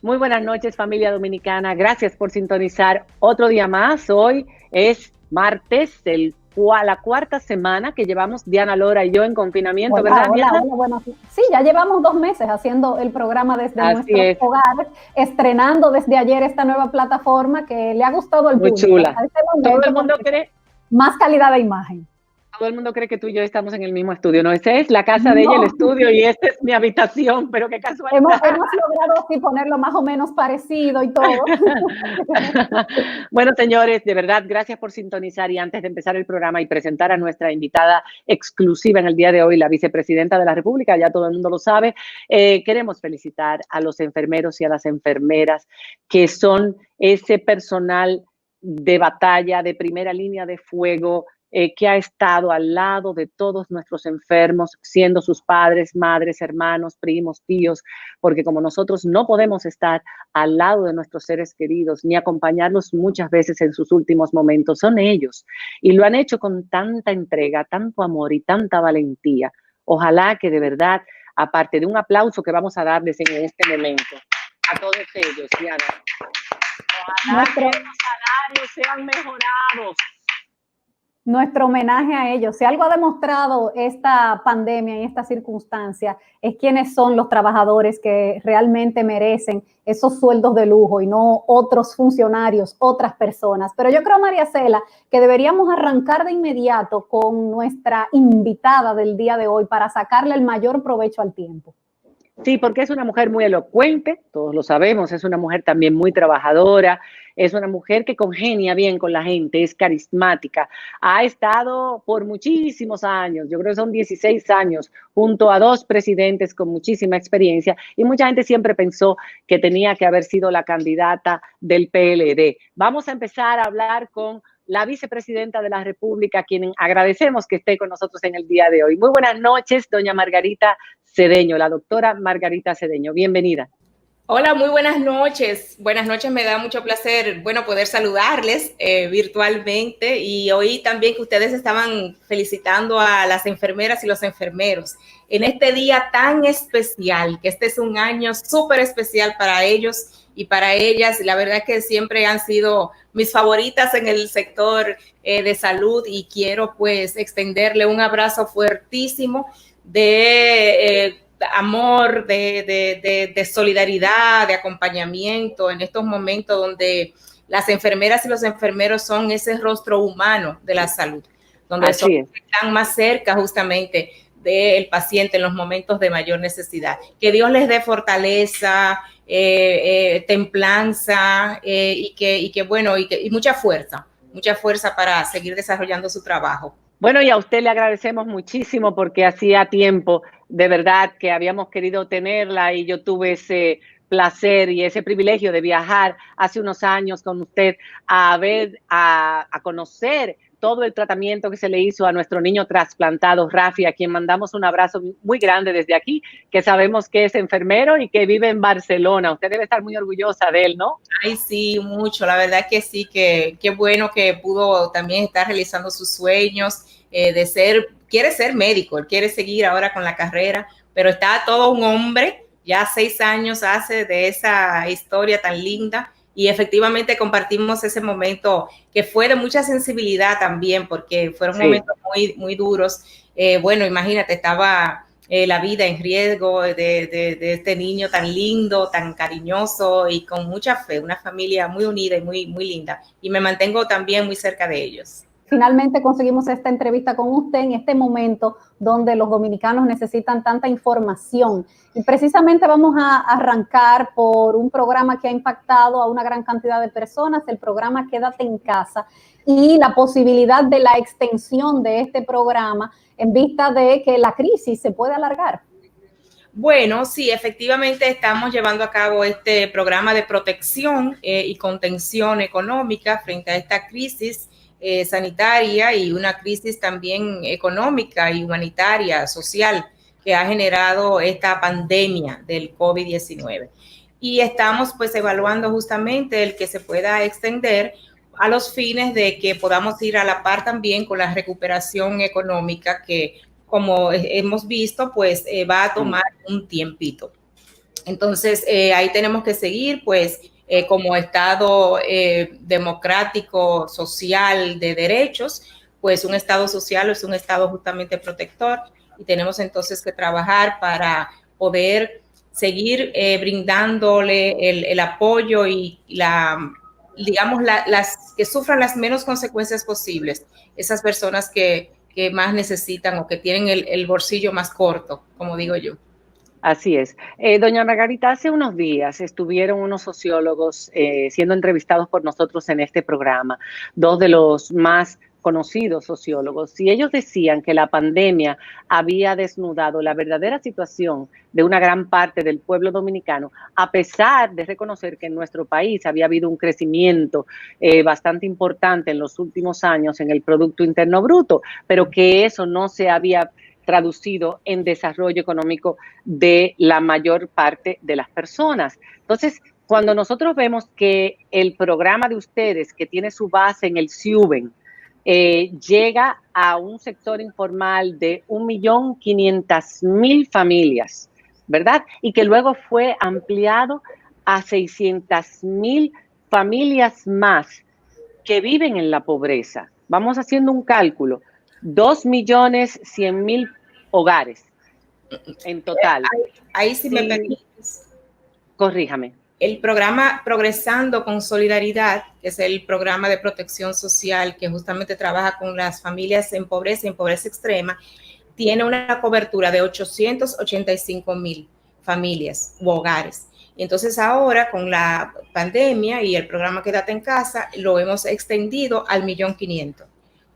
Muy buenas noches, familia dominicana. Gracias por sintonizar otro día más. Hoy es martes, la cuarta semana que llevamos Diana Lora y yo en confinamiento, Hola, ¿verdad, Diana? hola, bueno, sí, ya llevamos 2 meses haciendo el programa desde Así nuestros es, hogares, estrenando desde ayer esta nueva plataforma que le ha gustado al muy público chula. hasta este Todo el momento mundo porque cree, más calidad de imagen. todo el mundo cree que tú y yo estamos en el mismo estudio. No, esa es la casa de ella, el No, estudio, y esta es mi habitación, pero qué hemos, casualidad. hemos logrado así ponerlo más o menos parecido y todo. Bueno, señores, de verdad, gracias por sintonizar y antes de empezar el programa y presentar a nuestra invitada exclusiva en el día de hoy, la vicepresidenta de la República, ya todo el mundo lo sabe, queremos felicitar a los enfermeros y a las enfermeras que son ese personal de batalla, de primera línea de fuego, que ha estado al lado de todos nuestros enfermos, siendo sus padres, madres, hermanos, primos, tíos, porque como nosotros no podemos estar al lado de nuestros seres queridos, ni acompañarlos muchas veces en sus últimos momentos, son ellos. Y lo han hecho con tanta entrega, tanto amor y tanta valentía. Ojalá que de verdad, aparte de un aplauso que vamos a darles en este momento, a todos ellos, Diana, ojalá que Nuestro, los salarios sean mejorados. Nuestro homenaje a ellos. Si algo ha demostrado esta pandemia y esta circunstancia es quiénes son los trabajadores que realmente merecen esos sueldos de lujo y no otros funcionarios, otras personas. Pero yo creo, María Cela, que deberíamos arrancar de inmediato con nuestra invitada del día de hoy para sacarle el mayor provecho al tiempo. Sí, porque es una mujer muy elocuente, todos lo sabemos, es una mujer también muy trabajadora, es una mujer que congenia bien con la gente, es carismática, ha estado por muchísimos años, yo creo que son 16 años, junto a dos presidentes con muchísima experiencia y mucha gente siempre pensó que tenía que haber sido la candidata del PLD. Vamos a empezar a hablar con la vicepresidenta de la República, a quien agradecemos que esté con nosotros en el día de hoy. Muy buenas noches, doña Margarita Cedeño, la doctora Margarita Cedeño. Bienvenida. Hola, muy buenas noches. Buenas noches, me da mucho placer, bueno, poder saludarles virtualmente y oí también que ustedes estaban felicitando a las enfermeras y los enfermeros en este día tan especial, que este es un año súper especial para ellos y para ellas. La verdad que siempre han sido mis favoritas en el sector de salud y quiero pues extenderle un abrazo fuertísimo de amor, de solidaridad, de acompañamiento en estos momentos donde las enfermeras y los enfermeros son ese rostro humano de la salud, donde están más cerca justamente del paciente en los momentos de mayor necesidad. Que Dios les dé fortaleza, templanza y mucha fuerza para seguir desarrollando su trabajo. Bueno, y a usted le agradecemos muchísimo porque hacía tiempo, de verdad, que habíamos querido tenerla y yo tuve ese placer y ese privilegio de viajar hace unos años con usted a conocer todo el tratamiento que se le hizo a nuestro niño trasplantado, Rafi, a quien mandamos un abrazo muy grande desde aquí, que sabemos que es enfermero y que vive en Barcelona. Usted debe estar muy orgullosa de él, ¿no? Ay, sí, mucho. La verdad que sí, que qué bueno que pudo también estar realizando sus sueños quiere ser médico, él quiere seguir ahora con la carrera, pero está todo un hombre, ya 6 años hace de esa historia tan linda. Y efectivamente compartimos ese momento que fue de mucha sensibilidad también, porque fueron momentos muy, muy duros. Bueno, imagínate, estaba la vida en riesgo de este niño tan lindo, tan cariñoso y con mucha fe, una familia muy unida y muy, muy linda. Y me mantengo también muy cerca de ellos. Finalmente conseguimos esta entrevista con usted en este momento donde los dominicanos necesitan tanta información. Y precisamente vamos a arrancar por un programa que ha impactado a una gran cantidad de personas, el programa Quédate en Casa, y la posibilidad de la extensión de este programa en vista de que la crisis se puede alargar. Bueno, sí, efectivamente estamos llevando a cabo este programa de protección y contención económica frente a esta crisis sanitaria y una crisis también económica y humanitaria, social, que ha generado esta pandemia del COVID-19. Y estamos pues evaluando justamente el que se pueda extender a los fines de que podamos ir a la par también con la recuperación económica que, como hemos visto, pues va a tomar un tiempito. Entonces, ahí tenemos que seguir, pues, como Estado democrático, social, de derechos, pues un Estado social es un Estado justamente protector, y tenemos entonces que trabajar para poder seguir brindándole el apoyo y digamos, las que sufran las menos consecuencias posibles, esas personas que más necesitan o que tienen el bolsillo más corto, como digo yo. Así es. Doña Margarita, hace unos días estuvieron unos sociólogos siendo entrevistados por nosotros en este programa, dos de los más conocidos sociólogos, y ellos decían que la pandemia había desnudado la verdadera situación de una gran parte del pueblo dominicano, a pesar de reconocer que en nuestro país había habido un crecimiento bastante importante en los últimos años en el Producto Interno Bruto, pero que eso no se había traducido en desarrollo económico de la mayor parte de las personas. Entonces, cuando nosotros vemos que el programa de ustedes, que tiene su base en el SIUBEN, llega a un sector informal de 1.500.000 familias, ¿verdad? Y que luego fue ampliado a 600.000 familias más que viven en la pobreza. Vamos haciendo un cálculo. 2.100.000 hogares en total. Ahí sí me permites. Corríjame. El programa Progresando con Solidaridad, que es el programa de protección social que justamente trabaja con las familias en pobreza extrema, tiene una cobertura de 885.000 familias u hogares. Entonces ahora con la pandemia y el programa Quédate en Casa, lo hemos extendido al 1.500.000.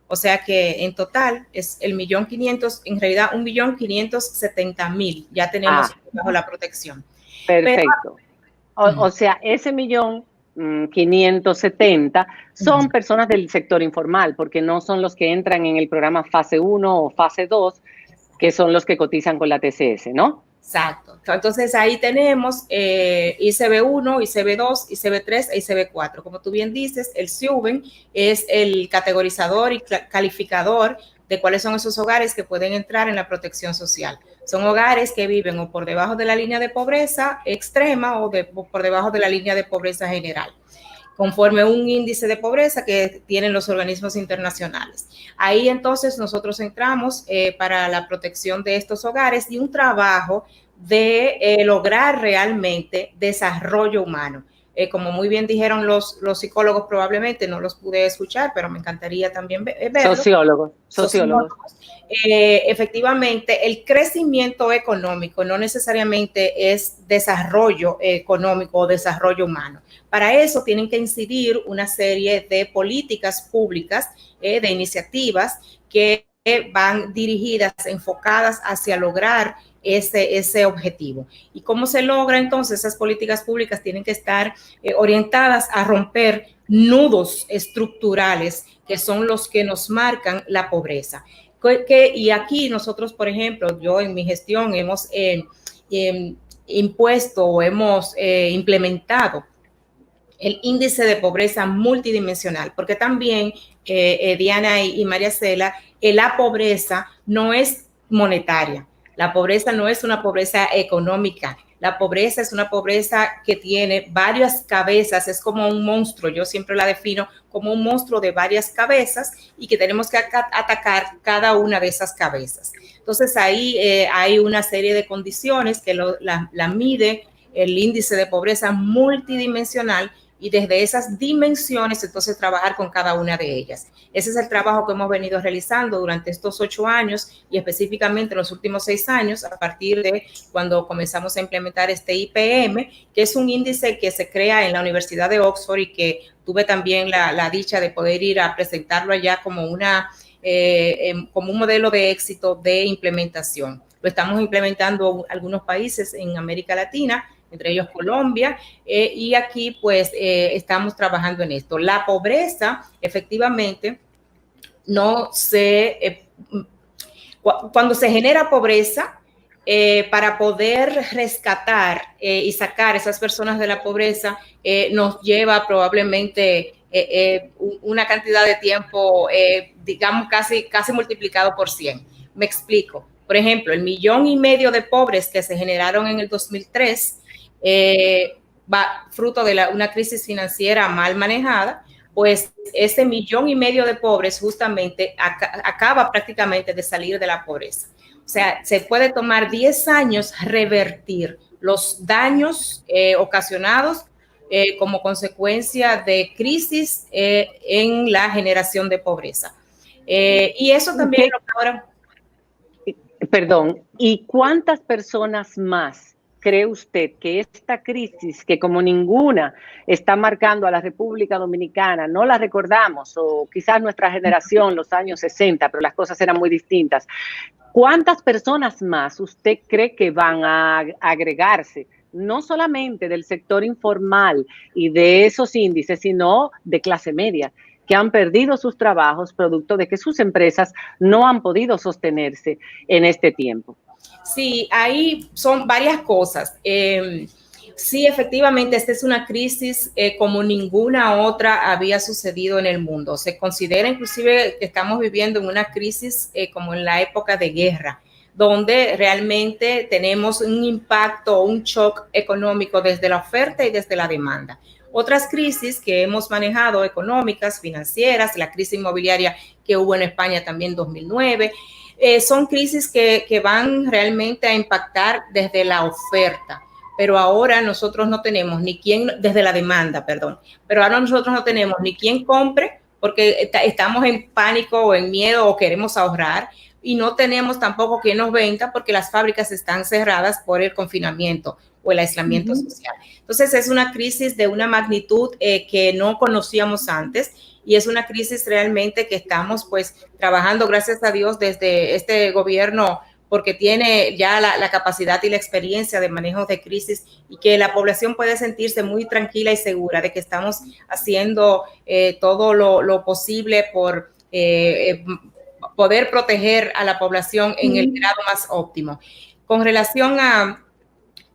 O sea que en total es el 1.500.000, en realidad 1.570.000 ya tenemos bajo la protección. Perfecto. O sea, ese 1.570.000 son personas del sector informal, porque no son los que entran en el programa fase 1 o fase 2, que son los que cotizan con la TCS, ¿no? Exacto. Entonces ahí tenemos ICB1, ICB2, ICB3 e ICB4. Como tú bien dices, el SIUBEN es el categorizador y calificador de cuáles son esos hogares que pueden entrar en la protección social. Son hogares que viven o por debajo de la línea de pobreza extrema o por debajo de la línea de pobreza general, conforme un índice de pobreza que tienen los organismos internacionales. Ahí entonces nosotros entramos para la protección de estos hogares y un trabajo de lograr realmente desarrollo humano. Como muy bien dijeron los psicólogos, probablemente no los pude escuchar, pero me encantaría también verlos. Sociólogos. Efectivamente, el crecimiento económico no necesariamente es desarrollo económico o desarrollo humano. Para eso tienen que incidir una serie de políticas públicas, de iniciativas que van dirigidas, enfocadas hacia lograr ese objetivo. ¿Y cómo se logra entonces? Esas políticas públicas tienen que estar orientadas a romper nudos estructurales que son los que nos marcan la pobreza. Y aquí nosotros, por ejemplo, yo en mi gestión hemos impuesto o hemos implementado el índice de pobreza multidimensional, porque también Diana y María Cela, la pobreza no es monetaria, la pobreza no es una pobreza económica, la pobreza es una pobreza que tiene varias cabezas, es como un monstruo, yo siempre la defino como un monstruo de varias cabezas y que tenemos que atacar cada una de esas cabezas. Entonces ahí hay una serie de condiciones que la mide el índice de pobreza multidimensional, y desde esas dimensiones entonces trabajar con cada una de ellas. Ese es el trabajo que hemos venido realizando durante estos 8 años y específicamente en los últimos 6 años a partir de cuando comenzamos a implementar este IPM, que es un índice que se crea en la Universidad de Oxford y que tuve también la dicha de poder ir a presentarlo allá como como un modelo de éxito de implementación. Lo estamos implementando en algunos países en América Latina, entre ellos Colombia, y aquí pues estamos trabajando en esto. La pobreza, efectivamente, cuando se genera pobreza, para poder rescatar y sacar a esas personas de la pobreza, nos lleva probablemente una cantidad de tiempo, digamos, casi multiplicado por 100. Me explico. Por ejemplo, el 1,5 millones de pobres que se generaron en el 2003, fruto de una crisis financiera mal manejada, pues ese 1,5 millones de pobres justamente acaba prácticamente de salir de la pobreza. O sea, se puede tomar 10 años revertir los daños ocasionados como consecuencia de crisis en la generación de pobreza. Y eso también lo que ahora... Perdón, ¿y cuántas personas más cree usted que esta crisis, que como ninguna está marcando a la República Dominicana, no la recordamos, o quizás nuestra generación, los años 60, pero las cosas eran muy distintas, cuántas personas más usted cree que van a agregarse, no solamente del sector informal y de esos índices, sino de clase media, que han perdido sus trabajos producto de que sus empresas no han podido sostenerse en este tiempo? Sí, ahí son varias cosas. Sí, efectivamente, esta es una crisis como ninguna otra había sucedido en el mundo. Se considera inclusive que estamos viviendo en una crisis como en la época de guerra, donde realmente tenemos un impacto, un shock económico desde la oferta y desde la demanda. Otras crisis que hemos manejado, económicas, financieras, la crisis inmobiliaria que hubo en España también en 2009, son crisis que van realmente a impactar desde la oferta. Pero ahora nosotros no tenemos ni quien, desde la demanda, perdón, pero ahora nosotros no tenemos ni quien compre porque estamos en pánico o en miedo o queremos ahorrar, y no tenemos tampoco quien nos venda porque las fábricas están cerradas por el confinamiento o el aislamiento social. Entonces es una crisis de una magnitud que no conocíamos antes, y es una crisis realmente que estamos pues trabajando, gracias a Dios, desde este gobierno, porque tiene ya la capacidad y la experiencia de manejo de crisis, y que la población puede sentirse muy tranquila y segura de que estamos haciendo todo lo posible por poder proteger a la población en el grado más óptimo. Con relación a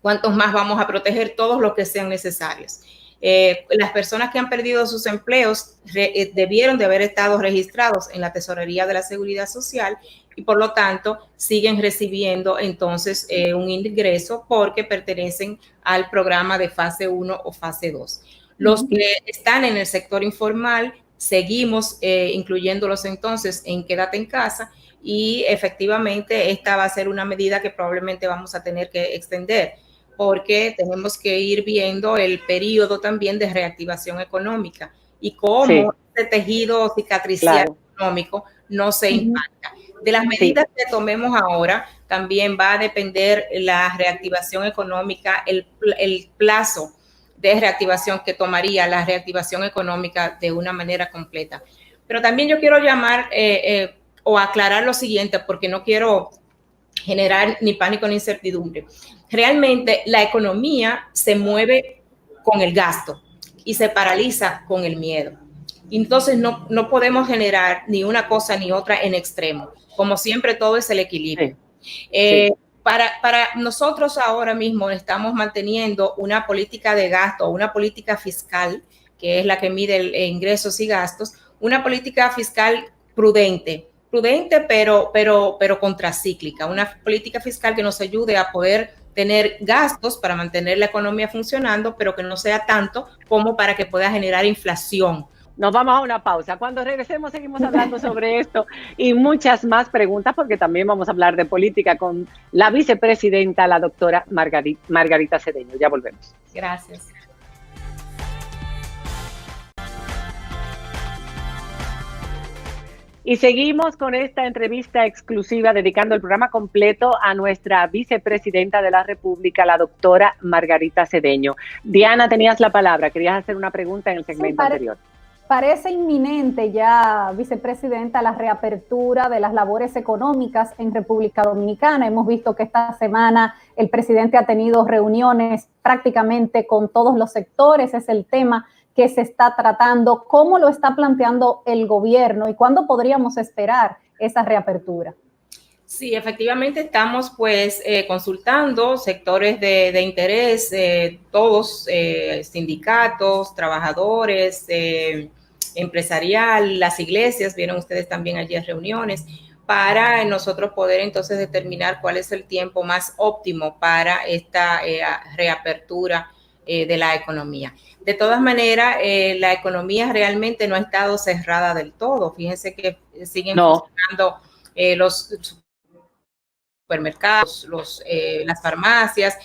cuántos más vamos a proteger, todos los que sean necesarios. Las personas que han perdido sus empleos debieron de haber estado registrados en la Tesorería de la Seguridad Social, y por lo tanto siguen recibiendo entonces un ingreso porque pertenecen al programa de fase 1 o fase 2. Los que están en el sector informal, seguimos incluyéndolos entonces en quédate en casa, y efectivamente esta va a ser una medida que probablemente vamos a tener que extender, porque tenemos que ir viendo el periodo también de reactivación económica y cómo este tejido cicatricial económico no se impacta. De las medidas que tomemos ahora, también va a depender la reactivación económica, el plazo de reactivación que tomaría la reactivación económica de una manera completa. Pero también yo quiero llamar o aclarar lo siguiente, porque no quiero generar ni pánico ni incertidumbre. Realmente la economía se mueve con el gasto y se paraliza con el miedo. Entonces no podemos generar ni una cosa ni otra en extremo. Como siempre, todo es el equilibrio. Para nosotros ahora mismo estamos manteniendo una política de gasto, una política fiscal, que es la que mide ingresos y gastos, una política fiscal prudente, pero contracíclica, una política fiscal que nos ayude a poder tener gastos para mantener la economía funcionando, pero que no sea tanto como para que pueda generar inflación. Nos vamos a una pausa. Cuando regresemos seguimos hablando sobre esto y muchas más preguntas, porque también vamos a hablar de política con la vicepresidenta, la doctora Margarita Cedeño. Ya volvemos. Gracias. Y seguimos con esta entrevista exclusiva, dedicando el programa completo a nuestra vicepresidenta de la República, la doctora Margarita Cedeño. Diana, tenías la palabra. Querías hacer una pregunta en el segmento anterior. Parece inminente ya, vicepresidenta, la reapertura de las labores económicas en República Dominicana. Hemos visto que esta semana el presidente ha tenido reuniones prácticamente con todos los sectores. Es el tema que se está tratando. ¿Cómo lo está planteando el gobierno y cuándo podríamos esperar esa reapertura? Sí, efectivamente estamos pues consultando sectores de interés, todos, sindicatos, trabajadores, empresarial, las iglesias, vieron ustedes también ayer reuniones, para nosotros poder entonces determinar cuál es el tiempo más óptimo para esta reapertura de la economía. De todas maneras, la economía realmente no ha estado cerrada del todo. Fíjense que siguen funcionando los supermercados, las farmacias,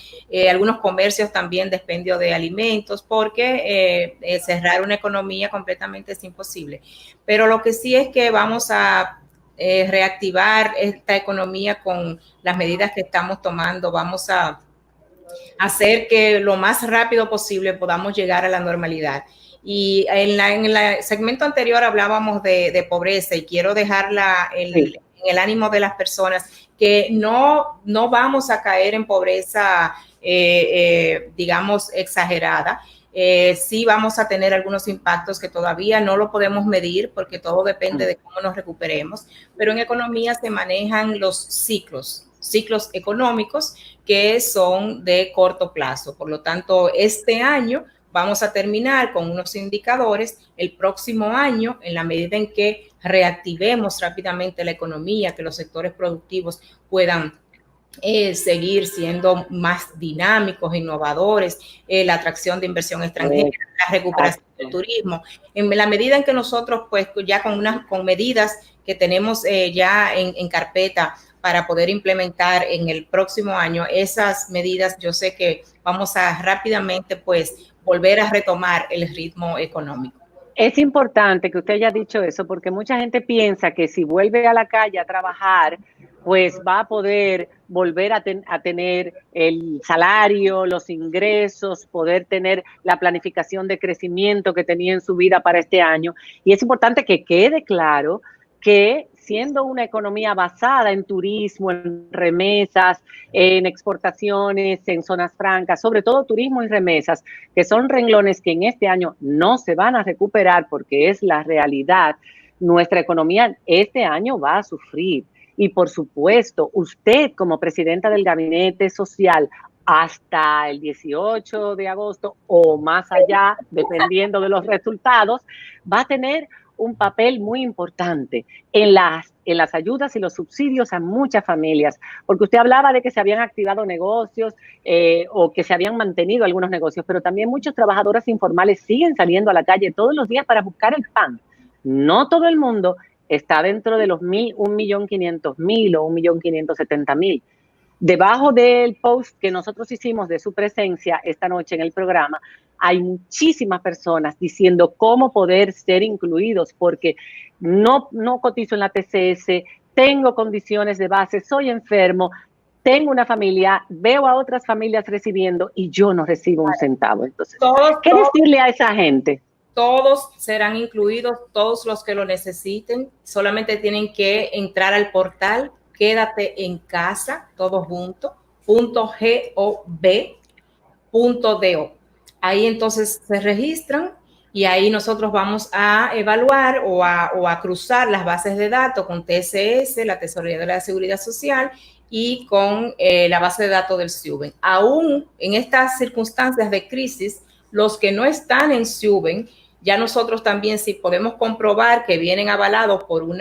algunos comercios también de expendio de alimentos, porque cerrar una economía completamente es imposible. Pero lo que sí es que vamos a reactivar esta economía con las medidas que estamos tomando. Vamos a hacer que lo más rápido posible podamos llegar a la normalidad. Y en el segmento anterior hablábamos de pobreza, y quiero dejar en el ánimo de las personas que no vamos a caer en pobreza, digamos, exagerada. Sí vamos a tener algunos impactos que todavía no lo podemos medir, porque todo depende de cómo nos recuperemos, pero en economía se manejan los ciclos económicos que son de corto plazo. Por lo tanto, este año vamos a terminar con unos indicadores. El próximo año, en la medida en que reactivemos rápidamente la economía, que los sectores productivos puedan seguir siendo más dinámicos, innovadores, la atracción de inversión extranjera, la recuperación del turismo. En la medida en que nosotros, pues, ya con medidas que tenemos ya en carpeta para poder implementar en el próximo año, esas medidas, yo sé que vamos a rápidamente, pues, volver a retomar el ritmo económico. Es importante que usted haya dicho eso, porque mucha gente piensa que si vuelve a la calle a trabajar, pues va a poder volver a tener el salario, los ingresos, poder tener la planificación de crecimiento que tenía en su vida para este año. Y es importante que quede claro que, siendo una economía basada en turismo, en remesas, en exportaciones, en zonas francas, sobre todo turismo y remesas, que son renglones que en este año no se van a recuperar porque es la realidad, nuestra economía este año va a sufrir. Y por supuesto, usted como presidenta del Gabinete Social, hasta el 18 de agosto o más allá, dependiendo de los resultados, va a tener un papel muy importante en las ayudas y los subsidios a muchas familias, porque usted hablaba de que se habían activado negocios o que se habían mantenido algunos negocios, pero también muchos trabajadores informales siguen saliendo a la calle todos los días para buscar el pan. No todo el mundo está dentro de los 1.500.000 o 1.570.000. Debajo del post que nosotros hicimos de su presencia esta noche en el programa, hay muchísimas personas diciendo cómo poder ser incluidos, porque no cotizo en la TCS, tengo condiciones de base, soy enfermo, tengo una familia, veo a otras familias recibiendo y yo no recibo un centavo. Entonces, ¿qué decirle a esa gente? Todos serán incluidos, todos los que lo necesiten. Solamente tienen que entrar al portal Quédate en Casa, todo junto, .gov.do. Ahí entonces se registran y ahí nosotros vamos a evaluar o a cruzar las bases de datos con TSS, la Tesorería de la Seguridad Social, y con la base de datos del SIUBEN. Aún en estas circunstancias de crisis, los que no están en SIUBEN, ya nosotros también, si podemos comprobar que vienen avalados por un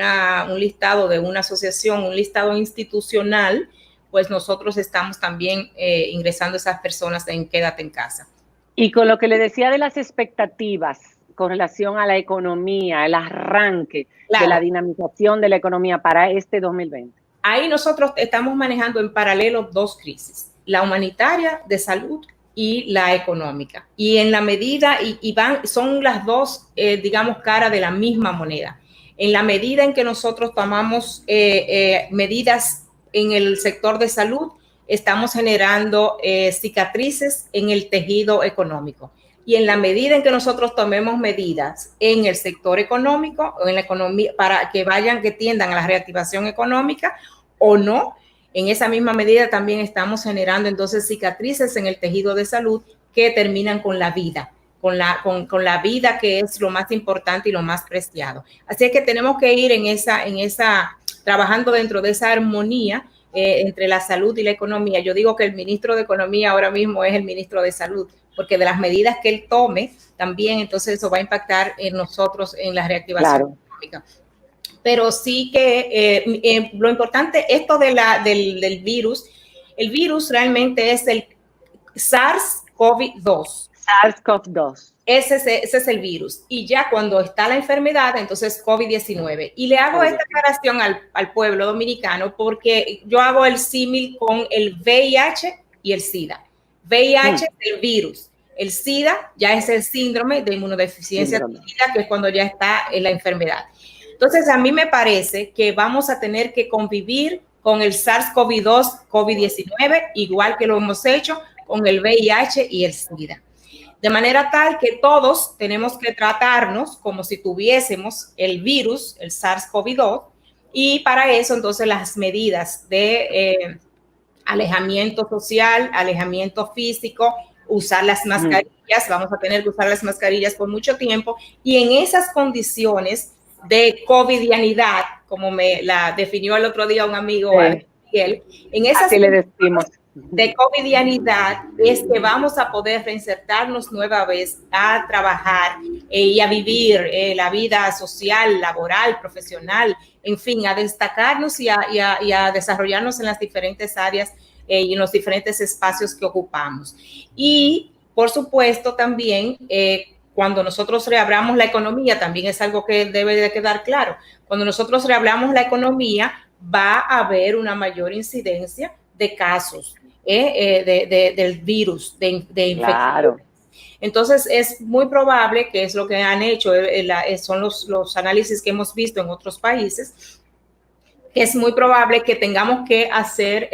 listado de una asociación, un listado institucional, pues nosotros estamos también ingresando a esas personas en Quédate en Casa. Y con lo que le decía de las expectativas con relación a la economía, el arranque de la dinamización de la economía para este 2020. Ahí nosotros estamos manejando en paralelo dos crisis, la humanitaria de salud y la económica. Y en la medida, son las dos, digamos, cara de la misma moneda. En la medida en que nosotros tomamos medidas en el sector de salud, estamos generando cicatrices en el tejido económico. Y en la medida en que nosotros tomemos medidas en el sector económico o en la economía para que tiendan a la reactivación económica o no, en esa misma medida también estamos generando entonces cicatrices en el tejido de salud que terminan con la vida, con la vida, que es lo más importante y lo más preciado. Así es que tenemos que ir trabajando dentro de esa armonía entre la salud y la economía. Yo digo que el ministro de Economía ahora mismo es el ministro de Salud, porque de las medidas que él tome, también entonces eso va a impactar en nosotros en la reactivación económica. pero sí que lo importante, esto del virus, el virus realmente es el SARS-CoV-2. SARS-CoV-2. Ese es el virus. Y ya cuando está la enfermedad, entonces COVID-19. Y le hago esta aclaración al pueblo dominicano porque yo hago el símil con el VIH y el SIDA. VIH es el virus. El SIDA ya es el síndrome de inmunodeficiencia adquirida, que es cuando ya está en la enfermedad. Entonces, a mí me parece que vamos a tener que convivir con el SARS-CoV-2, COVID-19, igual que lo hemos hecho con el VIH y el SIDA. De manera tal que todos tenemos que tratarnos como si tuviésemos el virus, el SARS-CoV-2, y para eso entonces las medidas de alejamiento social, alejamiento físico, usar las mascarillas, vamos a tener que usar las mascarillas por mucho tiempo, y en esas condiciones de covidianidad, como me la definió el otro día un amigo, Miguel, en esas así le decimos, de covidianidad es que vamos a poder reinsertarnos nueva vez a trabajar y a vivir la vida social, laboral, profesional, en fin, a destacarnos y a desarrollarnos en las diferentes áreas y en los diferentes espacios que ocupamos. Y, por supuesto, también cuando nosotros reabramos la economía, también es algo que debe de quedar claro, cuando nosotros reabramos la economía va a haber una mayor incidencia de casos del virus, de infección. Claro. Entonces, es muy probable, que es lo que han hecho, son los análisis que hemos visto en otros países, que es muy probable que tengamos que hacer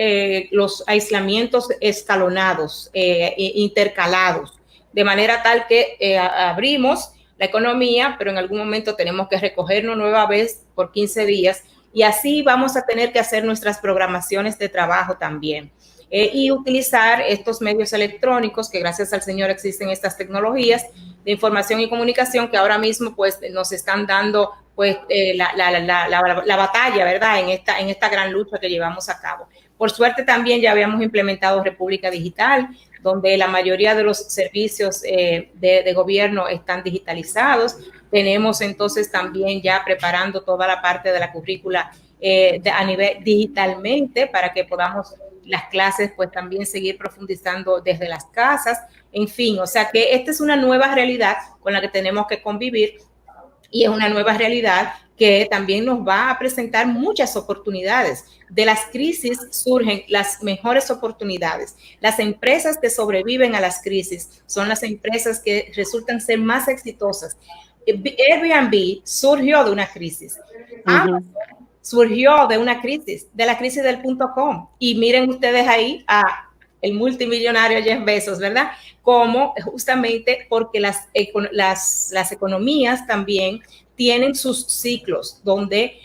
los aislamientos escalonados, intercalados, de manera tal que abrimos la economía, pero en algún momento tenemos que recogernos nueva vez por 15 días, y así vamos a tener que hacer nuestras programaciones de trabajo también. Y utilizar estos medios electrónicos, que gracias al Señor existen estas tecnologías de información y comunicación que ahora mismo pues nos están dando pues la batalla, ¿verdad? En esta gran lucha que llevamos a cabo. Por suerte también ya habíamos implementado República Digital, donde la mayoría de los servicios de gobierno están digitalizados. Tenemos entonces también ya preparando toda la parte de la currícula a nivel digitalmente para que podamos las clases pues también seguir profundizando desde las casas, en fin, o sea que esta es una nueva realidad con la que tenemos que convivir y es una nueva realidad que también nos va a presentar muchas oportunidades. De las crisis surgen las mejores oportunidades. Las empresas que sobreviven a las crisis son las empresas que resultan ser más exitosas. Airbnb surgió de una crisis. Amazon surgió de una crisis, de la crisis del .com. Y miren ustedes ahí a el multimillonario Jeff Bezos, ¿verdad? Como justamente porque las economías también tienen sus ciclos donde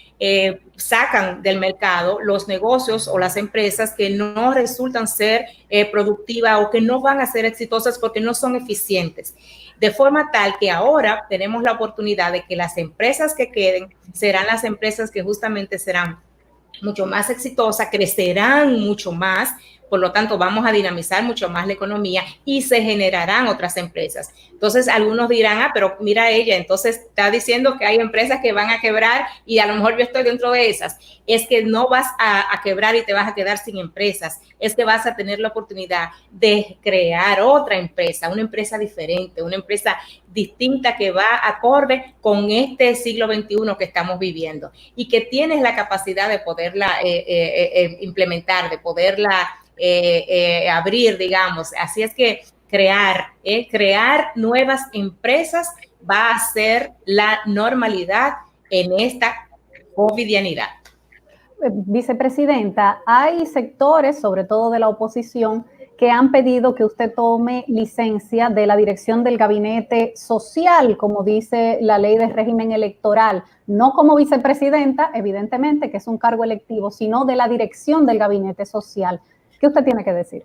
sacan del mercado los negocios o las empresas que no resultan ser productivas o que no van a ser exitosas porque no son eficientes. De forma tal que ahora tenemos la oportunidad de que las empresas que queden serán las empresas que justamente serán mucho más exitosas, crecerán mucho más, por lo tanto vamos a dinamizar mucho más la economía y se generarán otras empresas. Entonces algunos dirán, pero mira ella, entonces está diciendo que hay empresas que van a quebrar y a lo mejor yo estoy dentro de esas. Es que no vas a quebrar y te vas a quedar sin empresas, es que vas a tener la oportunidad de crear otra empresa, una empresa diferente, una empresa distinta que va acorde con este siglo XXI que estamos viviendo y que tienes la capacidad de poderla implementar, de poderla abrir, digamos. Así es que crear nuevas empresas va a ser la normalidad en esta covidianidad. Vicepresidenta, hay sectores, sobre todo de la oposición, que han pedido que usted tome licencia de la dirección del gabinete social, como dice la ley de régimen electoral, no como vicepresidenta, evidentemente, que es un cargo electivo, sino de la dirección del gabinete social. ¿Qué usted tiene que decir?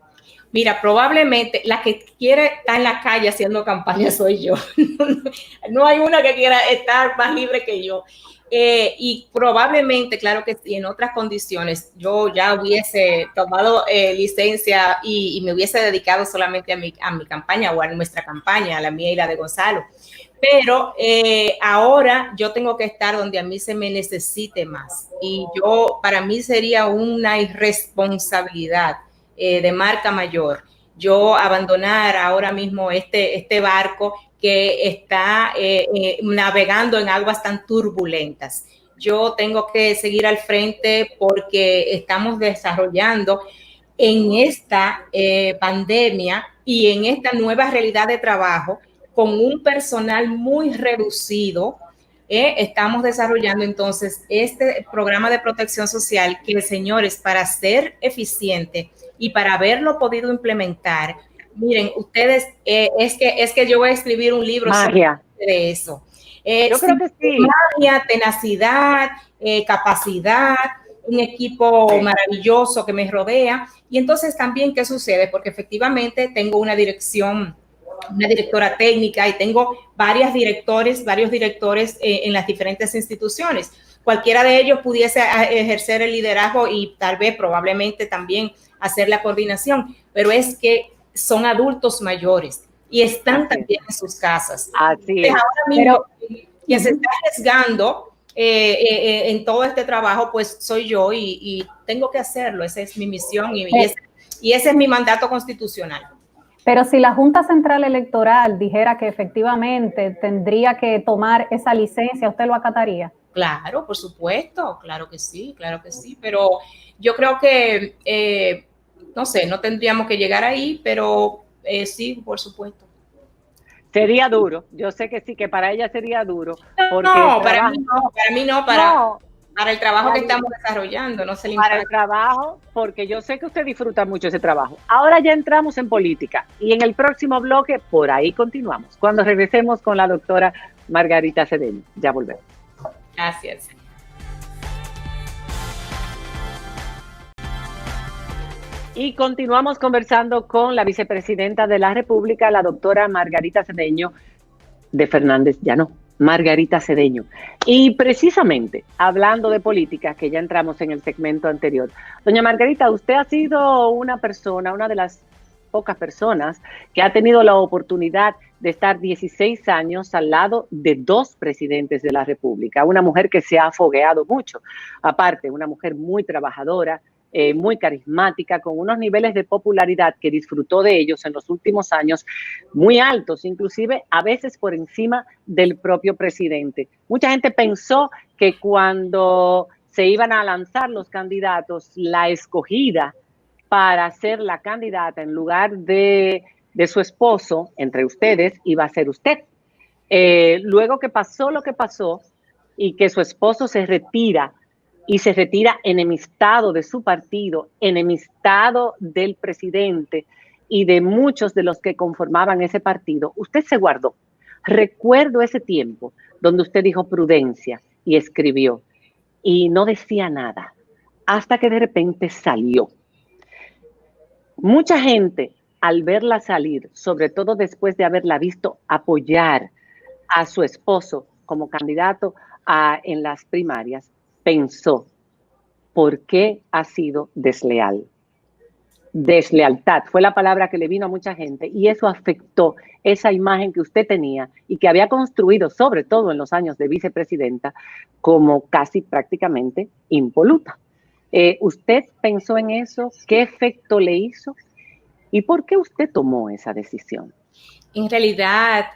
Mira, probablemente la que quiere estar en la calle haciendo campaña soy yo. No hay una que quiera estar más libre que yo. Y probablemente, claro que sí, en otras condiciones, yo ya hubiese tomado licencia y me hubiese dedicado solamente a mi campaña o a nuestra campaña, a la mía y la de Gonzalo. Pero ahora yo tengo que estar donde a mí se me necesite más. Y para mí sería una irresponsabilidad de marca mayor yo abandonar ahora mismo este barco que está navegando en aguas tan turbulentas. Yo tengo que seguir al frente porque estamos desarrollando en esta pandemia y en esta nueva realidad de trabajo con un personal muy reducido. Estamos desarrollando entonces este programa de protección social que, señores, para ser eficiente y para haberlo podido implementar, miren, ustedes, es que yo voy a escribir un libro de eso. Yo creo que sí. Magia, tenacidad, capacidad, un equipo maravilloso que me rodea. Y entonces también, ¿qué sucede? Porque efectivamente tengo una directora técnica y tengo varios directores en las diferentes instituciones. Cualquiera de ellos pudiese ejercer el liderazgo y tal vez probablemente también hacer la coordinación, pero es que son adultos mayores y están también en sus casas. Así es. Ahora mismo, quien se está arriesgando en todo este trabajo, pues soy yo y tengo que hacerlo. Esa es mi misión y ese es mi mandato constitucional. Pero si la Junta Central Electoral dijera que efectivamente tendría que tomar esa licencia, ¿usted lo acataría? Claro, por supuesto, claro que sí, pero yo creo que, no sé, no tendríamos que llegar ahí, pero sí, por supuesto. Sería duro, yo sé que sí, que para ella sería duro. Porque no, para mí no, para el trabajo que estamos desarrollando, no se le impacta. Para el trabajo, porque yo sé que usted disfruta mucho ese trabajo. Ahora ya entramos en política y en el próximo bloque, por ahí continuamos, cuando regresemos con la doctora Margarita Cedeño. Ya volvemos. Gracias. Y continuamos conversando con la vicepresidenta de la República, la doctora Margarita Cedeño de Fernández Llanó. Margarita Cedeño. Y precisamente hablando de política, que ya entramos en el segmento anterior. Doña Margarita, usted ha sido una de las pocas personas que ha tenido la oportunidad de estar 16 años al lado de dos presidentes de la República. Una mujer que se ha fogueado mucho. Aparte, una mujer muy trabajadora, muy carismática, con unos niveles de popularidad que disfrutó de ellos en los últimos años muy altos, inclusive a veces por encima del propio presidente. Mucha gente pensó que cuando se iban a lanzar los candidatos, la escogida para ser la candidata en lugar de su esposo, entre ustedes, iba a ser usted. Luego que pasó lo que pasó y que su esposo se retira, y se retira enemistado de su partido, enemistado del presidente y de muchos de los que conformaban ese partido, usted se guardó. Recuerdo ese tiempo donde usted dijo prudencia y escribió y no decía nada hasta que de repente salió. Mucha gente al verla salir, sobre todo después de haberla visto apoyar a su esposo como candidato en las primarias, pensó, ¿por qué ha sido desleal? Deslealtad fue la palabra que le vino a mucha gente y eso afectó esa imagen que usted tenía y que había construido, sobre todo en los años de vicepresidenta, como casi prácticamente impoluta. ¿Usted pensó en eso? ¿Qué efecto le hizo? ¿Y por qué usted tomó esa decisión? En realidad,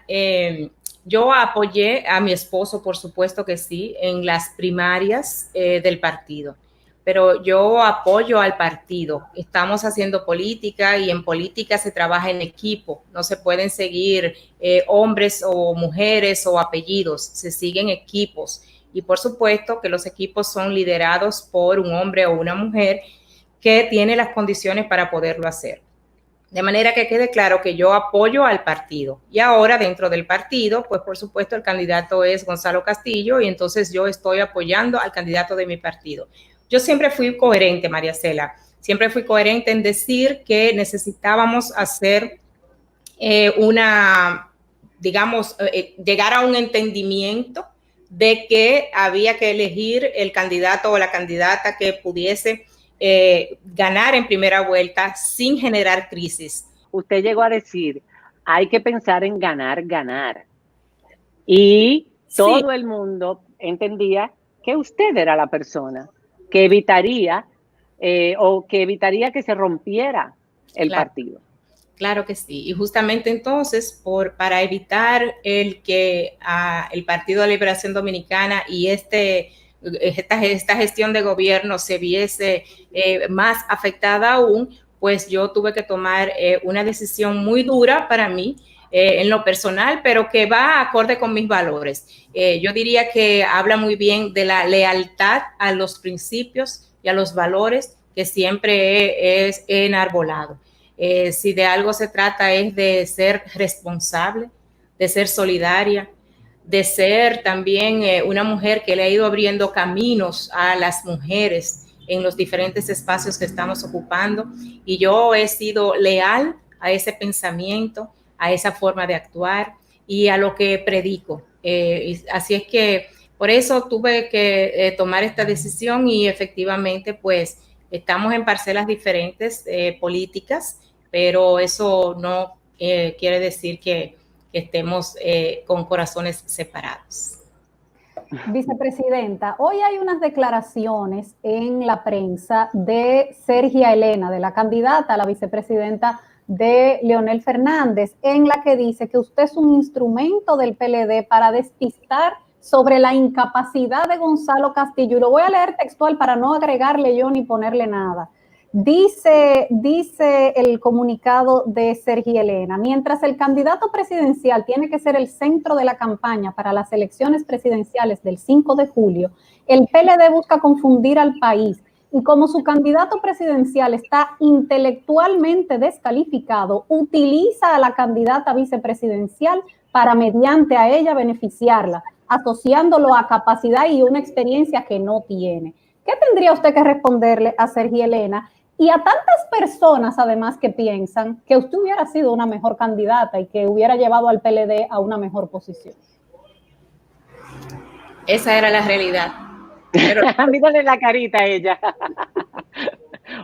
yo apoyé a mi esposo, por supuesto que sí, en las primarias del partido, pero yo apoyo al partido. Estamos haciendo política y en política se trabaja en equipo. No se pueden seguir hombres o mujeres o apellidos, se siguen equipos. Y por supuesto que los equipos son liderados por un hombre o una mujer que tiene las condiciones para poderlo hacer. De manera que quede claro que yo apoyo al partido. Y ahora dentro del partido, pues por supuesto el candidato es Gonzalo Castillo y entonces yo estoy apoyando al candidato de mi partido. Yo siempre fui coherente, María Cela. siempre fui coherente en decir que necesitábamos hacer llegar a un entendimiento de que había que elegir el candidato o la candidata que pudiese ganar en primera vuelta sin generar crisis. Usted llegó a decir, hay que pensar en ganar, ganar. Y todo el mundo entendía que usted era la persona que evitaría que se rompiera el partido. Claro que sí, y justamente entonces para evitar el que el Partido de Liberación Dominicana y esta gestión de gobierno se viese más afectada aún, pues yo tuve que tomar una decisión muy dura para mí en lo personal, pero que va acorde con mis valores. Yo diría que habla muy bien de la lealtad a los principios y a los valores que siempre he enarbolado. Si de algo se trata es de ser responsable, de ser solidaria, de ser también una mujer que le ha ido abriendo caminos a las mujeres en los diferentes espacios que estamos ocupando, y yo he sido leal a ese pensamiento, a esa forma de actuar y a lo que predico. Así es que por eso tuve que tomar esta decisión, y efectivamente pues estamos en parcelas diferentes políticas, pero eso no quiere decir que estemos con corazones separados. Vicepresidenta, hoy hay unas declaraciones en la prensa de Sergia Elena, de la candidata a la vicepresidenta de Leonel Fernández, en la que dice que usted es un instrumento del PLD para despistar sobre la incapacidad de Gonzalo Castillo. Y lo voy a leer textual para no agregarle yo ni ponerle nada. Dice el comunicado de Sergia Elena: mientras el candidato presidencial tiene que ser el centro de la campaña para las elecciones presidenciales del 5 de julio, el PLD busca confundir al país, y como su candidato presidencial está intelectualmente descalificado, utiliza a la candidata vicepresidencial para, mediante a ella, beneficiarla, asociándolo a capacidad y una experiencia que no tiene. ¿Qué tendría usted que responderle a Sergia Elena y a tantas personas, además, que piensan que usted hubiera sido una mejor candidata y que hubiera llevado al PLD a una mejor posición? Esa era la realidad. Mírale la carita a ella.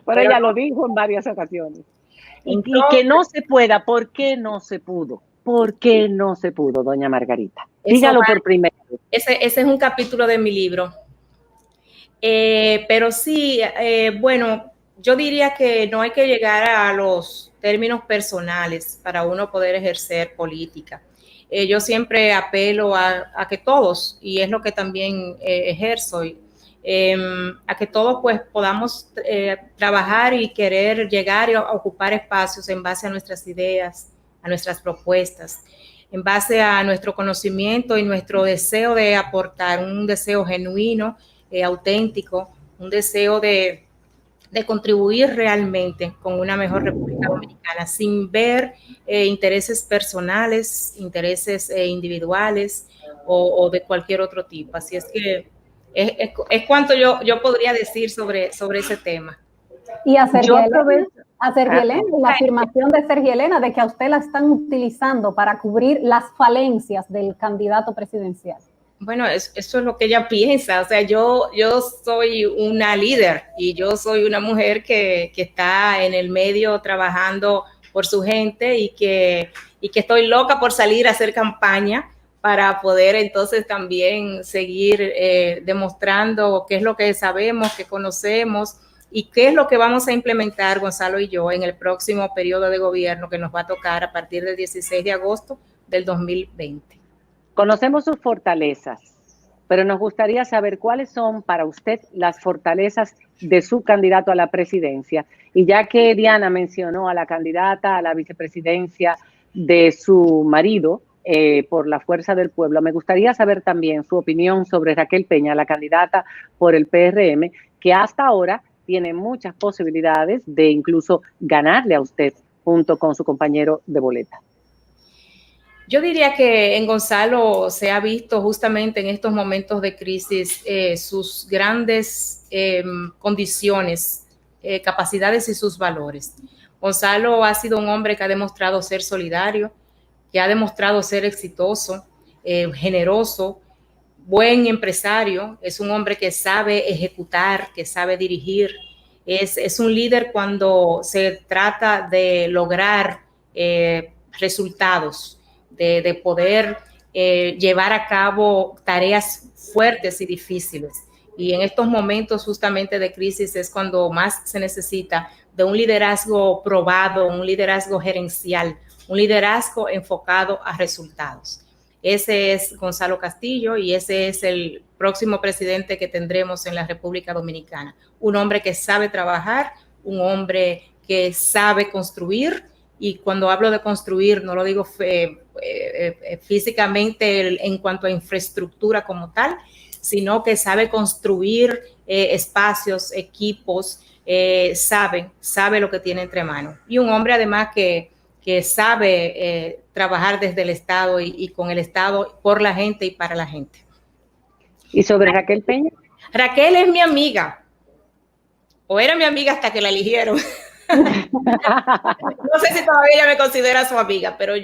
Pero ella lo dijo en varias ocasiones. Y que no se pueda, ¿por qué no se pudo? ¿Por qué no se pudo, doña Margarita? Dígalo por primera vez. Ese es un capítulo de mi libro. Pero sí, bueno, yo diría que no hay que llegar a los términos personales para uno poder ejercer política. Yo siempre apelo a que todos, y es lo que también ejerzo, a que todos pues podamos trabajar y querer llegar a ocupar espacios en base a nuestras ideas, a nuestras propuestas, en base a nuestro conocimiento y nuestro deseo de aportar, un deseo genuino, auténtico, un deseo de contribuir realmente con una mejor República Dominicana, sin ver intereses personales, intereses individuales o de cualquier otro tipo. Así es que es cuanto yo podría decir sobre ese tema. Y a Sergia Elena, la afirmación de Sergia Elena de que a usted la están utilizando para cubrir las falencias del candidato presidencial. Bueno, eso es lo que ella piensa. O sea, yo soy una líder y yo soy una mujer que está en el medio trabajando por su gente y que estoy loca por salir a hacer campaña para poder entonces también seguir demostrando qué es lo que sabemos, qué conocemos y qué es lo que vamos a implementar Gonzalo y yo en el próximo periodo de gobierno que nos va a tocar a partir del 16 de agosto del 2020. Conocemos sus fortalezas, pero nos gustaría saber cuáles son para usted las fortalezas de su candidato a la presidencia. Y ya que Diana mencionó a la candidata a la vicepresidencia de su marido por la Fuerza del Pueblo, me gustaría saber también su opinión sobre Raquel Peña, la candidata por el PRM, que hasta ahora tiene muchas posibilidades de incluso ganarle a usted junto con su compañero de boleta. Yo diría que en Gonzalo se ha visto justamente en estos momentos de crisis sus grandes condiciones capacidades y sus valores. Gonzalo ha sido un hombre que ha demostrado ser solidario, que ha demostrado ser exitoso, generoso, buen empresario, es un hombre que sabe ejecutar, que sabe dirigir, es un líder cuando se trata de lograr resultados, de poder llevar a cabo tareas fuertes y difíciles. Y en estos momentos justamente de crisis es cuando más se necesita de un liderazgo probado, un liderazgo gerencial, un liderazgo enfocado a resultados. Ese es Gonzalo Castillo y ese es el próximo presidente que tendremos en la República Dominicana. Un hombre que sabe trabajar, un hombre que sabe construir, y cuando hablo de construir no lo digo físicamente en cuanto a infraestructura como tal, sino que sabe construir espacios, equipos, sabe lo que tiene entre manos. Y un hombre además que sabe trabajar desde el Estado y con el Estado, por la gente y para la gente. ¿Y sobre Raquel Peña? Raquel es mi amiga, o era mi amiga hasta que la eligieron. No sé si todavía ella me considera su amiga, pero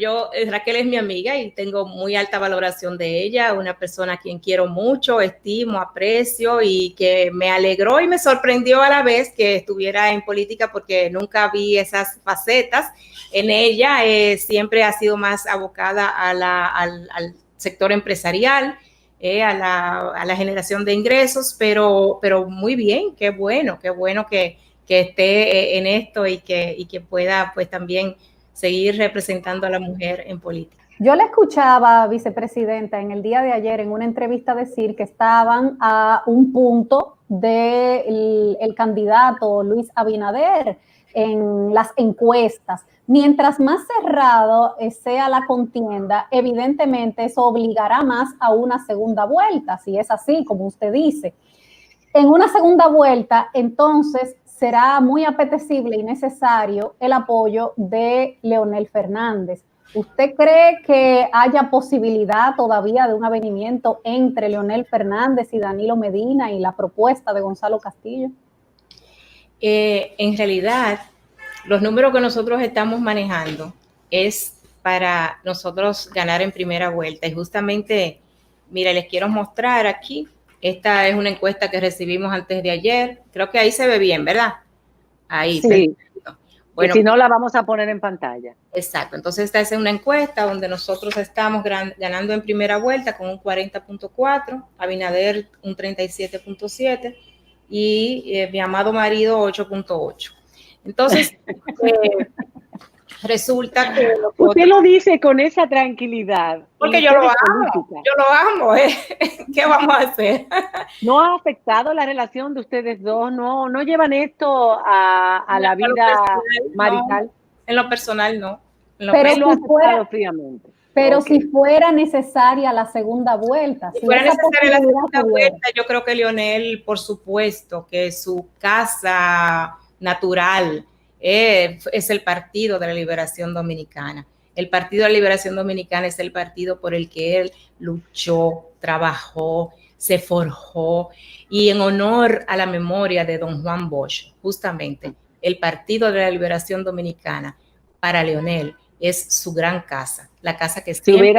Raquel es mi amiga y tengo muy alta valoración de ella, una persona a quien quiero mucho, estimo, aprecio y que me alegró y me sorprendió a la vez que estuviera en política porque nunca vi esas facetas en ella. Siempre ha sido más abocada al sector empresarial, a la generación de ingresos, pero muy bien, qué bueno que esté en esto y que pueda pues también seguir representando a la mujer en política. Yo le escuchaba, vicepresidenta, en el día de ayer en una entrevista decir que estaban a un punto del candidato Luis Abinader en las encuestas. Mientras más cerrado sea la contienda, evidentemente eso obligará más a una segunda vuelta, si es así, como usted dice. En una segunda vuelta, entonces, será muy apetecible y necesario el apoyo de Leonel Fernández. ¿Usted cree que haya posibilidad todavía de un avenimiento entre Leonel Fernández y Danilo Medina y la propuesta de Gonzalo Castillo? En realidad, los números que nosotros estamos manejando es para nosotros ganar en primera vuelta. Y justamente, mira, les quiero mostrar aquí. Esta es una encuesta que recibimos antes de ayer. Creo que ahí se ve bien, ¿verdad? Ahí. Sí. Bueno, si no, la vamos a poner en pantalla. Exacto. Entonces, esta es una encuesta donde nosotros estamos ganando en primera vuelta con un 40.4, Abinader un 37.7 y mi amado marido 8.8. Entonces, resulta que usted lo dice con esa tranquilidad. Porque yo lo amo, ¿qué vamos a hacer? ¿No ha afectado la relación de ustedes dos? ¿No llevan esto a la vida marital? No, en lo personal no. Pero si fuera necesaria la segunda vuelta. Si fuera necesaria la segunda vuelta, yo creo que Leonel, por supuesto, que su casa natural es el Partido de la Liberación Dominicana. El Partido de la Liberación Dominicana es el partido por el que él luchó, trabajó, se forjó, y en honor a la memoria de don Juan Bosch, justamente, el Partido de la Liberación Dominicana, para Leonel, es su gran casa, la casa que siempre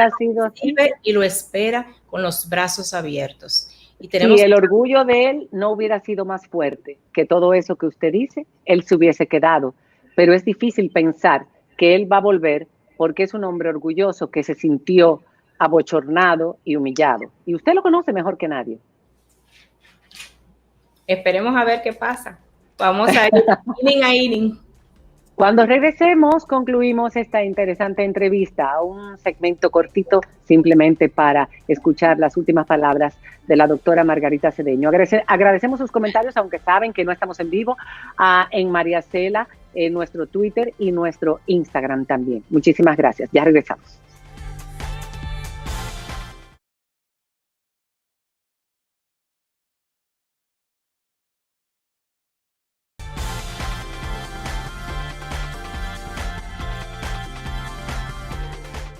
vive y lo espera con los brazos abiertos. Y si el orgullo de él no hubiera sido más fuerte que todo eso que usted dice, él se hubiese quedado. Pero es difícil pensar que él va a volver porque es un hombre orgulloso que se sintió abochornado y humillado. Y usted lo conoce mejor que nadie. Esperemos a ver qué pasa. Vamos a ir inning a inning. Cuando regresemos, concluimos esta interesante entrevista, un segmento cortito simplemente para escuchar las últimas palabras de la doctora Margarita Cedeño. Agradecemos sus comentarios, aunque saben que no estamos en vivo, en María Cela, en nuestro Twitter y nuestro Instagram también. Muchísimas gracias. Ya regresamos.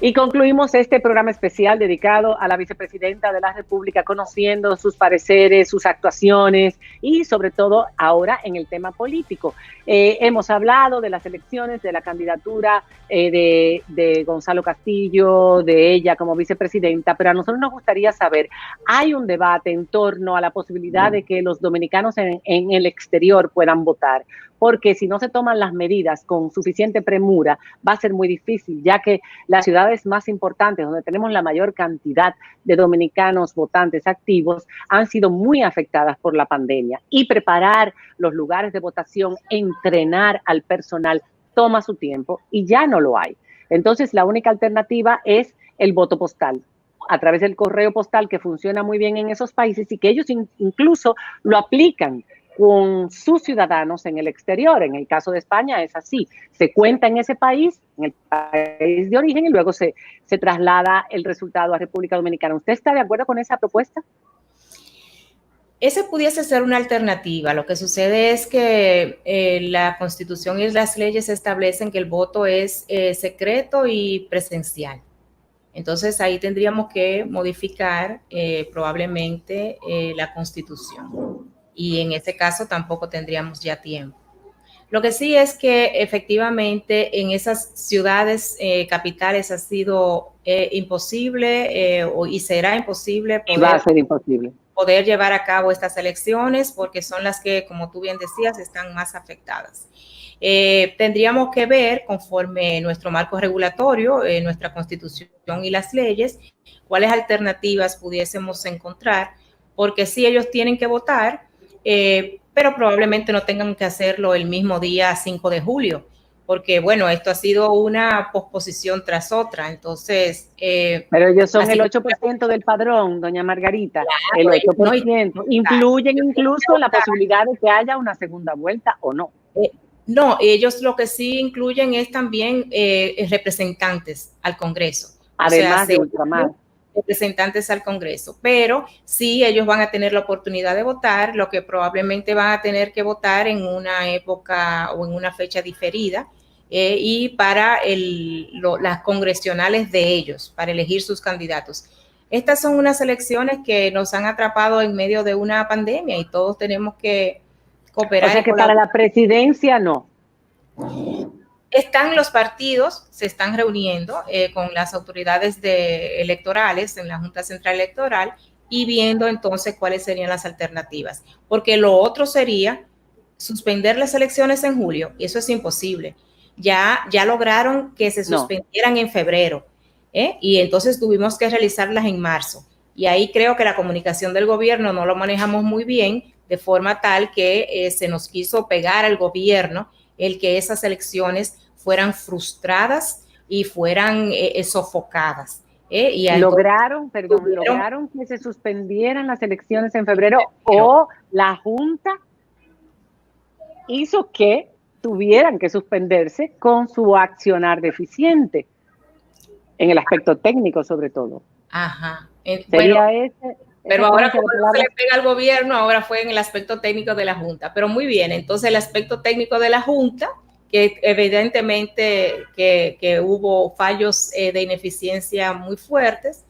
Y concluimos este programa especial dedicado a la vicepresidenta de la República, conociendo sus pareceres, sus actuaciones y sobre todo ahora en el tema político. Hemos hablado de las elecciones, de la candidatura de Gonzalo Castillo, de ella como vicepresidenta, pero a nosotros nos gustaría saber, hay un debate en torno a la posibilidad de que los dominicanos en el exterior puedan votar, porque si no se toman las medidas con suficiente premura, va a ser muy difícil, ya que las ciudades más importantes, donde tenemos la mayor cantidad de dominicanos votantes activos, han sido muy afectadas por la pandemia. Y preparar los lugares de votación, entrenar al personal, toma su tiempo y ya no lo hay. Entonces, la única alternativa es el voto postal, a través del correo postal, que funciona muy bien en esos países y que ellos incluso lo aplican con sus ciudadanos en el exterior. En el caso de España es así, se cuenta en ese país, en el país de origen, y luego se traslada el resultado a República Dominicana. ¿Usted está de acuerdo con esa propuesta? Ese pudiese ser una alternativa. Lo que sucede es que la Constitución y las leyes establecen que el voto es secreto y presencial. Entonces ahí tendríamos que modificar probablemente la Constitución. Y en ese caso tampoco tendríamos ya tiempo. Lo que sí es que efectivamente en esas ciudades capitales ha sido imposible y será imposible poder llevar a cabo estas elecciones, porque son las que, como tú bien decías, están más afectadas. Tendríamos que ver, conforme nuestro marco regulatorio, nuestra Constitución y las leyes, cuáles alternativas pudiésemos encontrar, porque sí, ellos tienen que votar, pero probablemente no tengan que hacerlo el mismo día 5 de julio, porque bueno, esto ha sido una posposición tras otra, entonces... pero ellos son el 8% del padrón, doña Margarita, claro, el 8%, no, incluyen incluso la posibilidad de que haya una segunda vuelta o no. No, ellos lo que sí incluyen es también representantes al Congreso. Además de ultramar. Representantes al Congreso, pero sí ellos van a tener la oportunidad de votar, lo que probablemente van a tener que votar en una época o en una fecha diferida y para las congresionales de ellos, para elegir sus candidatos. Estas son unas elecciones que nos han atrapado en medio de una pandemia y todos tenemos que cooperar. O sea que para la presidencia no. Están los partidos, se están reuniendo con las autoridades electorales en la Junta Central Electoral y viendo entonces cuáles serían las alternativas. Porque lo otro sería suspender las elecciones en julio, y eso es imposible. Ya lograron que se suspendieran en febrero, y entonces tuvimos que realizarlas en marzo. Y ahí creo que la comunicación del gobierno no lo manejamos muy bien, de forma tal que se nos quiso pegar al gobierno el que esas elecciones fueran frustradas y fueran sofocadas. Y ¿Lograron que se suspendieran las elecciones en febrero o la Junta hizo que tuvieran que suspenderse con su accionar deficiente en el aspecto técnico sobre todo? Ajá. Pero ahora como se le pega al gobierno, ahora fue en el aspecto técnico de la Junta. Pero muy bien, entonces el aspecto técnico de la Junta, que evidentemente que hubo fallos de ineficiencia muy fuertes,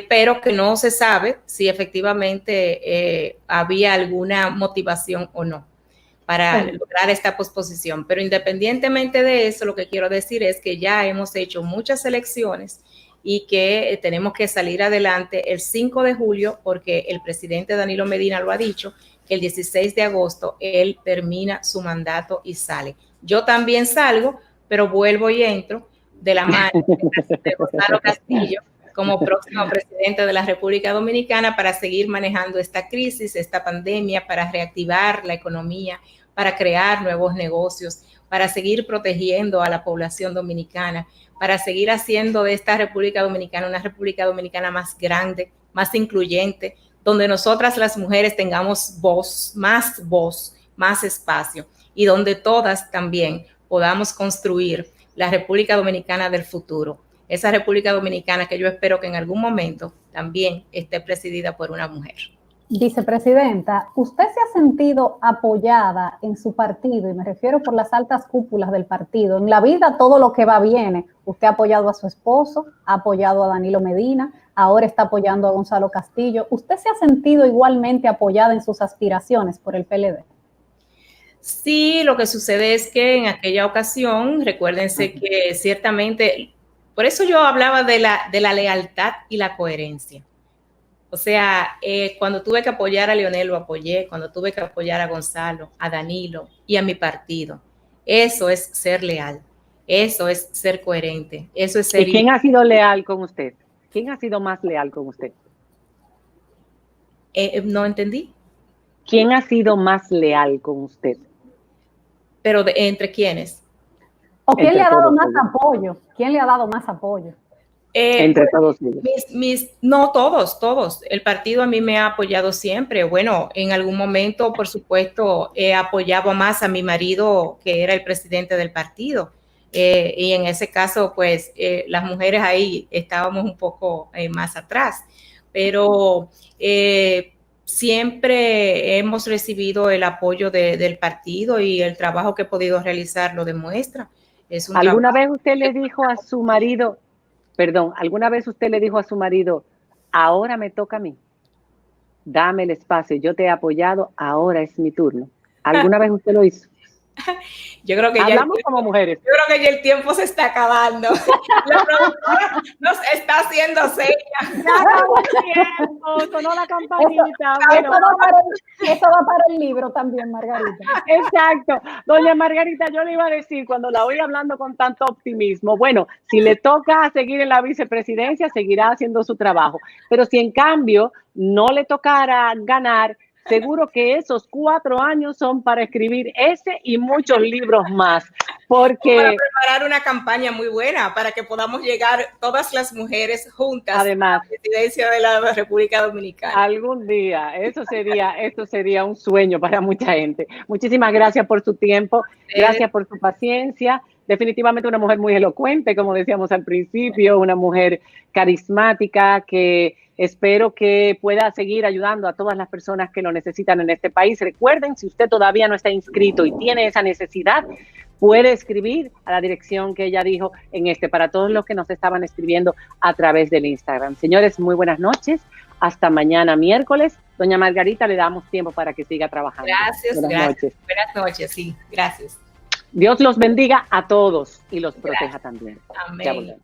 pero que no se sabe si efectivamente había alguna motivación o no para lograr esta posposición. Pero independientemente de eso, lo que quiero decir es que ya hemos hecho muchas elecciones y que tenemos que salir adelante el 5 de julio porque el presidente Danilo Medina lo ha dicho, que el 16 de agosto él termina su mandato y sale. Yo también salgo, pero vuelvo y entro de la mano de Gonzalo Castillo como próximo presidente de la República Dominicana para seguir manejando esta crisis, esta pandemia, para reactivar la economía, para crear nuevos negocios, para seguir protegiendo a la población dominicana, para seguir haciendo de esta República Dominicana una República Dominicana más grande, más incluyente, donde nosotras las mujeres tengamos voz, más espacio y donde todas también podamos construir la República Dominicana del futuro. Esa República Dominicana que yo espero que en algún momento también esté presidida por una mujer. Vicepresidenta, ¿usted se ha sentido apoyada en su partido? Y me refiero por las altas cúpulas del partido. En la vida todo lo que va viene. Usted ha apoyado a su esposo, ha apoyado a Danilo Medina, ahora está apoyando a Gonzalo Castillo. ¿Usted se ha sentido igualmente apoyada en sus aspiraciones por el PLD? Sí, lo que sucede es que en aquella ocasión, recuérdense que ciertamente, por eso yo hablaba de la lealtad y la coherencia. O sea, cuando tuve que apoyar a Leonel, lo apoyé. Cuando tuve que apoyar a Gonzalo, a Danilo y a mi partido. Eso es ser leal. Eso es ser coherente. Eso es ser... ¿Y quién ha sido leal con usted? ¿Quién ha sido más leal con usted? No entendí. ¿Quién ha sido más leal con usted? ¿Pero entre quiénes? ¿O quién le ha dado más apoyo? ¿Quién le ha dado más apoyo? Entre todos ellos. No, todos. El partido a mí me ha apoyado siempre. Bueno, en algún momento, por supuesto, he apoyado más a mi marido, que era el presidente del partido. Y en ese caso, pues, las mujeres ahí estábamos un poco más atrás. Pero siempre hemos recibido el apoyo del partido y el trabajo que he podido realizar lo demuestra. ¿Alguna vez usted le dijo a su marido... Perdón, ¿alguna vez usted le dijo a su marido, ahora me toca a mí? Dame el espacio, yo te he apoyado, ahora es mi turno. ¿Alguna vez usted lo hizo? Yo creo que hablamos como mujeres. Yo creo que ya el tiempo se está acabando. La productora nos está haciendo señas. Ya acabó el tiempo, sonó la campanita. Eso va para el libro también, Margarita. Exacto. Doña Margarita, yo le iba a decir cuando la oí hablando con tanto optimismo, bueno, si le toca seguir en la vicepresidencia, seguirá haciendo su trabajo. Pero si en cambio no le tocara ganar, seguro que esos 4 años son para escribir ese y muchos libros más, porque... Para preparar una campaña muy buena, para que podamos llegar todas las mujeres juntas además, a la presidencia de la República Dominicana. Algún día, eso sería un sueño para mucha gente. Muchísimas gracias por su tiempo, gracias por su paciencia. Definitivamente una mujer muy elocuente, como decíamos al principio, una mujer carismática que espero que pueda seguir ayudando a todas las personas que lo necesitan en este país. Recuerden, si usted todavía no está inscrito y tiene esa necesidad, puede escribir a la dirección que ella dijo para todos los que nos estaban escribiendo a través del Instagram. Señores, muy buenas noches. Hasta mañana miércoles. Doña Margarita, le damos tiempo para que siga trabajando. Gracias, buenas noches. Buenas noches, sí, gracias. Dios los bendiga a todos y los proteja también. Amén.